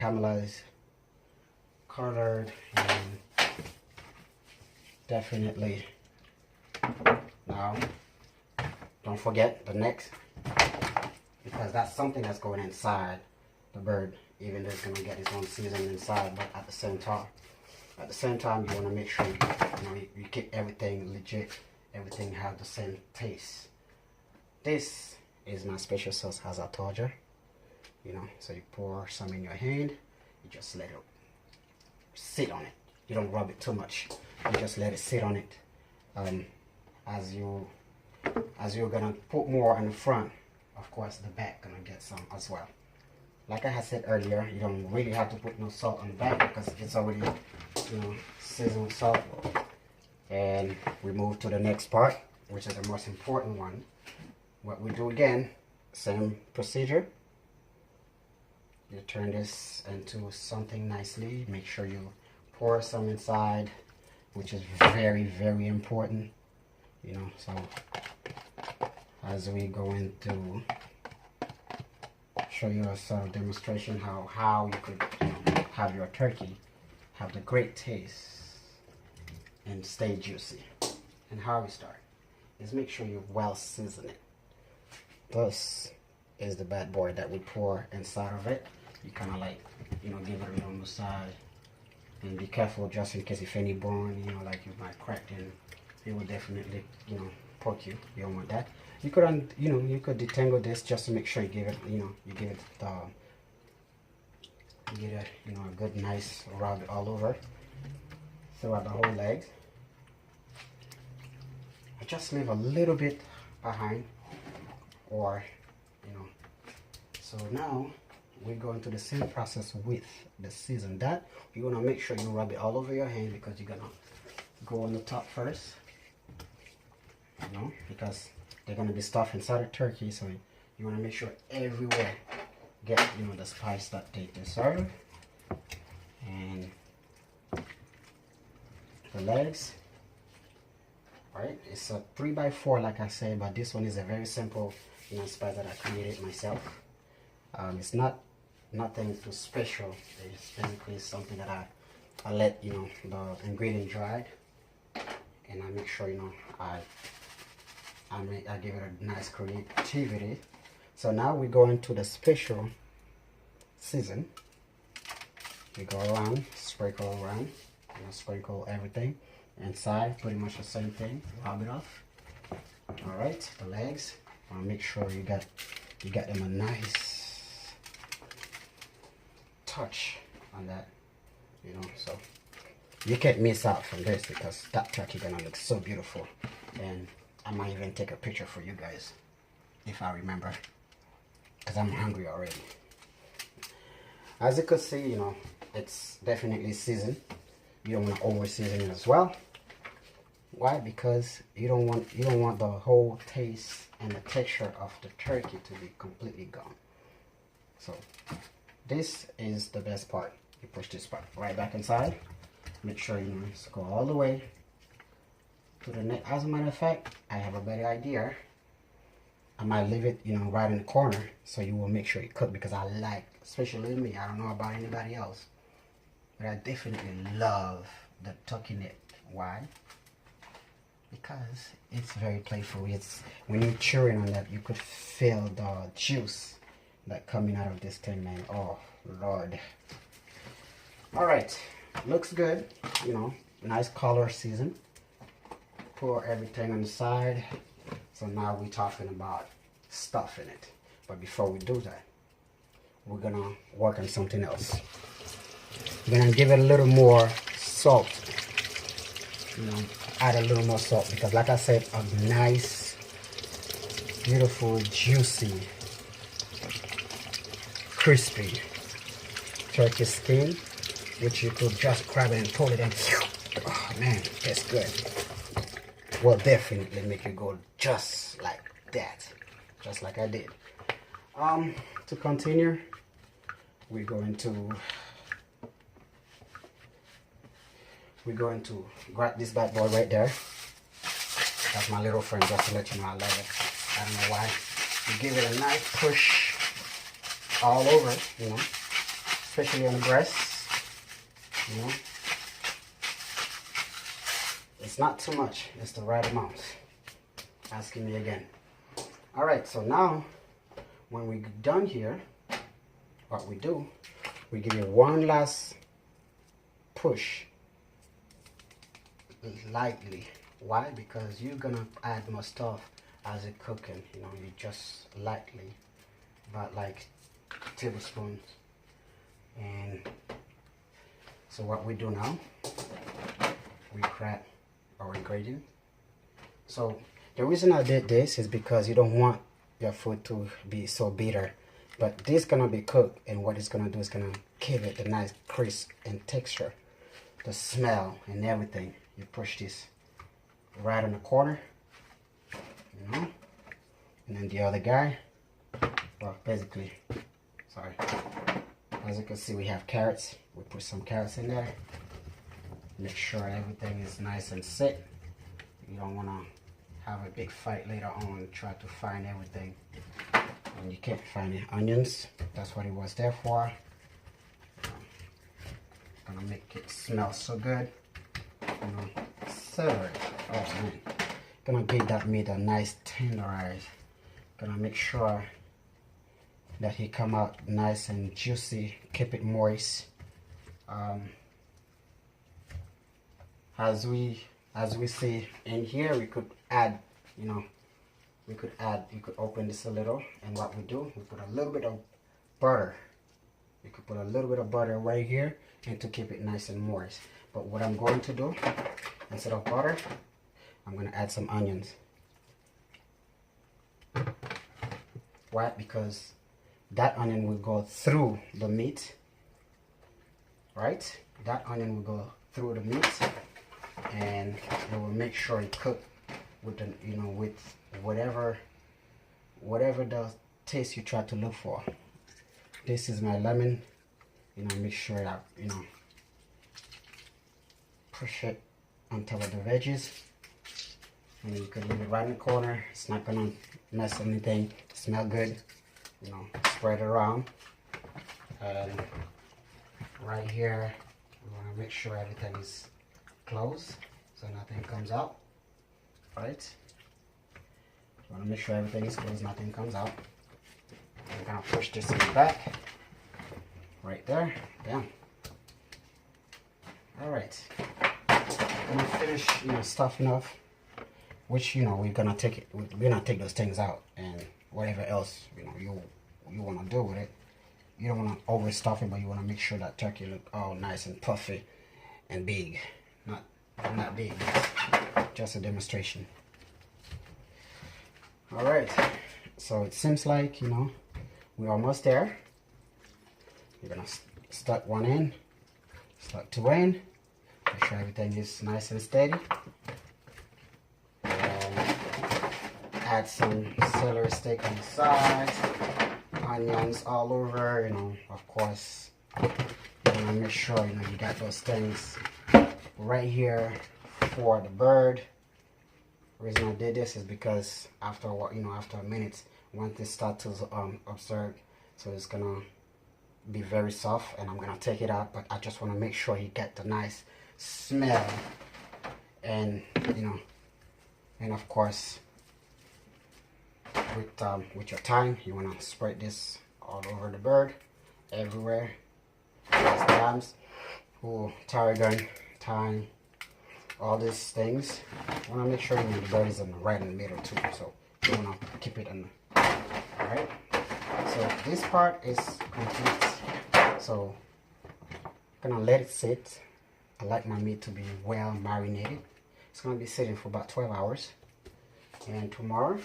caramelized, colored, and definitely. Now, don't forget the next, because that's something that's going inside the bird. Even though it's going to get its own seasoning inside, but at the same time, you want to make sure you keep everything legit. Everything have the same taste. This is my special sauce, as I told you. So you pour some in your hand. You just let it sit on it. You don't rub it too much. You just let it sit on it. As you're gonna put more in the front, of course the back gonna get some as well. Like I had said earlier, you don't really have to put no salt on the back because it's already, seasoned with salt. And we move to the next part, which is the most important one. What we do again, same procedure. You turn this into something nicely. Make sure you pour some inside, which is very, very important. So as we go into show you a sort of demonstration how you could have your turkey have the great taste and stay juicy. And how we start is make sure you well season it. This is the bad boy that we pour inside of it. You kind of give it a little massage, and be careful just in case if any bone, like you might crack, and it will definitely, poke you. You don't want that. You could, you could detangle this just to make sure you give it, you give it a good nice rub all over throughout the whole leg. I just leave a little bit behind, or so now we're going to the same process with the season. That you want to make sure you rub it all over your hand, because you're gonna go on the top first, because they're gonna be stuffed inside the turkey, so you want to make sure everywhere get the spice that they deserve. And the legs, right, it's a 3x4 like I say, but this one is a very simple spice that I created myself. It's nothing too special. It's basically something that I let the ingredient dried, and I make sure I give it a nice creativity. So now we go into the special season. We go around, sprinkle around, sprinkle everything inside, pretty much the same thing. Rub it off. All right, the legs. Make sure you got them a nice touch on that, so you can't miss out from this, because that turkey gonna look so beautiful. And I might even take a picture for you guys if I remember, because I'm hungry already. As you can see, it's definitely seasoned. You don't want to over season it as well. Why? Because you don't want the whole taste and the texture of the turkey to be completely gone. So this is the best part. You push this part right back inside. Make sure just go all the way to the neck. As a matter of fact, I have a better idea. I might leave it, right in the corner, so you will make sure you cook, because I like, especially me, I don't know about anybody else, but I definitely love the turkey neck. Why? Because it's very playful. It's when you're chewing on that, you could feel the juice that coming out of this thing, man. Oh Lord. All right, looks good. Nice color season. Pour everything on the side. So now we're talking about stuffing it. But before we do that, we're gonna work on something else. We're gonna give it a little more salt. Add a little more salt, because like I said, a nice, beautiful, juicy, crispy turkey skin, which you could just grab it and pull it in. Oh man, that's good. Will definitely make you go just like that, just like I did. To continue, we're going to grab this bad boy right there. That's my little friend, just to let you know I love it. I don't know why. You give it a nice push all over, especially on the breasts. You know, it's not too much, it's the right amount. Asking me again. All right, so now when we're done here, what we do, we give you one last push lightly. Why? Because you're gonna add more stuff as it's cooking. You know, you just lightly, about like tablespoons. And so what we do now, we grab our ingredient. So the reason I did this is because you don't want your food to be so bitter, but this gonna be cooked, and what it's gonna do is gonna give it the nice crisp and texture, the smell and everything. You push this right in the corner, you know, and then the other guy, well, basically, sorry, as you can see, we have carrots. We put some carrots in there. Make sure everything is nice and set. You don't want to have a big fight later on and try to find everything and you can't find the onions. That's what it was there for. Gonna make it smell so good. You know, celery. Oh man, gonna give that meat a nice tenderize. Gonna make sure that he come out nice and juicy. Keep it moist. As we see in here, we could add, you know, you could open this a little, and what we do, we put a little bit of butter. You could put a little bit of butter right here, and to keep it nice and moist. But what I'm going to do, instead of butter, I'm going to add some onions. Why? Because that onion will go through the meat, right? That onion will go through the meat, and it will make sure it cook with the, you know, with whatever the taste you try to look for. This is my lemon. You know, make sure that, you know, push it on top of the veggies, and you can leave it right in the corner. It's not gonna mess anything. Smell good. You know, spread it around, and right here we want to make sure everything is closed so nothing comes out. Right? You want to make sure everything is closed, nothing comes out. I'm gonna push this in the back, right there. Down. All right. When we finish, you know, stuffing off, which, you know, we're gonna take it. We're gonna take those things out and whatever else, you know, you want to do with it. You don't want to overstuff it, but you want to make sure that turkey look all nice and puffy and big. Not big, just a demonstration. All right, so it seems like, you know, we're almost there. You're gonna stuck one in, stuck two in. Make sure everything is nice and steady. And add some celery stick on the sides, onions all over. You know, of course, you want to make sure, you know, you got those things right here for the bird. The reason I did this is because after what, you know, after a minute, once this starts to absorb, so it's gonna be very soft, and I'm gonna take it out. But I just want to make sure you get the nice smell, and you know, and of course, with your thyme, you want to spread this all over the bird, everywhere. Times, tarragon, thyme, all these things. You want to make sure, you know, the bird is right in the middle too, so you want to keep it in. All right. So this part is complete. So I'm gonna let it sit. I like my meat to be well marinated. It's gonna be sitting for about 12 hours, and tomorrow